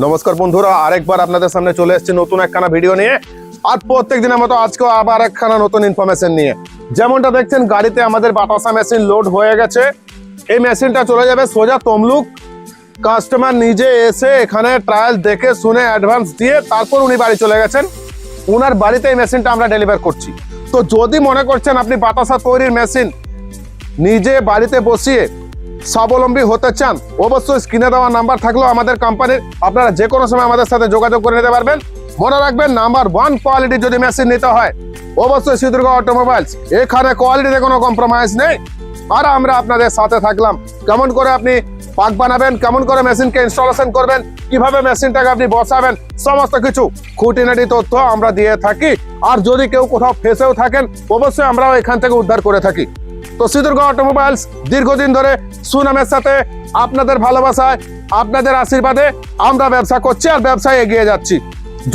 নমস্কার বন্ধুরা, আরেকবার আপনাদের সামনে চলে এসেছি নতুন একখানা ভিডিও নিয়ে। আর প্রত্যেক দিনের মতো আজকেও আবার একখানা নতুন ইনফরমেশন নিয়ে। যেমনটা দেখছেন, গাড়িতে আমাদের বাতাসা মেশিন লোড হয়ে গেছে। এই মেশিনটা চলে যাবে সোজা তমলুক। কাস্টমার নিজে এসে এখানে ট্রায়াল দেখে শুনে অ্যাডভান্স দিয়ে তারপর উনি বাড়ি চলে গেছেন। উনার বাড়িতে এই মেশিনটা আমরা ডেলিভার করছি। তো যদি মনে করছেন আপনি বাতাসা তৈরির মেশিন নিজে বাড়িতে বসিয়ে স্বাবলম্বী হতে চান, অবশ্যই স্ক্রিনে দেওয়া নাম্বার থাকলেও আমাদের কোম্পানির, আপনারা যে কোনো সময় আমাদের সাথে যোগাযোগ করে নিতে পারবেন। মনে রাখবেন, নাম্বার 1 কোয়ালিটি যদি মেশিন নিতে হয় অবশ্যই শ্রীদুর্গা অটোমোবাইলস। এখানে কোয়ালিটিতে কোনো কম্প্রোমাইজ নেই। আর আমরা আপনাদের সাথে থাকলাম। কেমন করে আপনি পাক বানাবেন, কেমন করে মেশিনকে ইনস্টলেশন করবেন, কিভাবে মেশিনটাকে আপনি বসাবেন, সমস্ত কিছু খুঁটিনাটি তথ্য আমরা দিয়ে থাকি। আর যদি কেউ কোথাও ফেসেও থাকেন, অবশ্যই আমরাও এখান থেকে উদ্ধার করে থাকি। তো শ্রীদুর্গা অটোমোবাইলস দীর্ঘদিন ধরে সুনামের সাথে আপনাদের ভালোবাসায়, আপনাদের আশীর্বাদে আমরা ব্যবসা করছি আর ব্যবসায় এগিয়ে যাচ্ছি।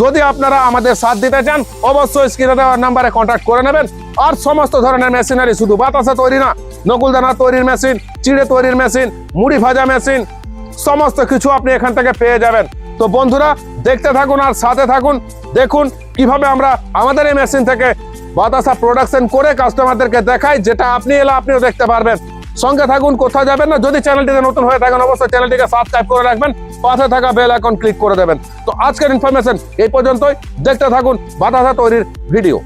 যদি আপনারা আমাদের সাথ দিতে চান, অবশ্যই স্ক্রিনে দেওয়া নাম্বারে কন্ট্যাক্ট করে নেবেন। আর সমস্ত ধরনের মেশিনারি, শুধু বাতাসা তৈরি না, নকুলদানা তৈরির মেশিন, চিড়ে তৈরির মেশিন, মুড়ি ভাজা মেশিন, সমস্ত কিছু আপনি এখান থেকে পেয়ে যাবেন। তো বন্ধুরা, দেখতে থাকুন আর সাথে থাকুন। দেখুন কিভাবে আমরা আমাদের এই মেশিন থেকে বাতাসা প্রোডাকশন করে কাস্টমারদেরকে দেখাই, যেটা আপনি এলে আপনিও দেখতে পারবেন। সঙ্গে থাকুন, কোথাও যাবেন না। যদি চ্যানেলটিতে নতুন হয়ে থাকেন, অবশ্যই চ্যানেলটিকে সাবস্ক্রাইব করে রাখবেন, পাশে থাকা বেল আইকন ক্লিক করে দেবেন। তো আজকের ইনফরমেশন এই পর্যন্তই। দেখতে থাকুন বাতাসা তৈরির ভিডিও।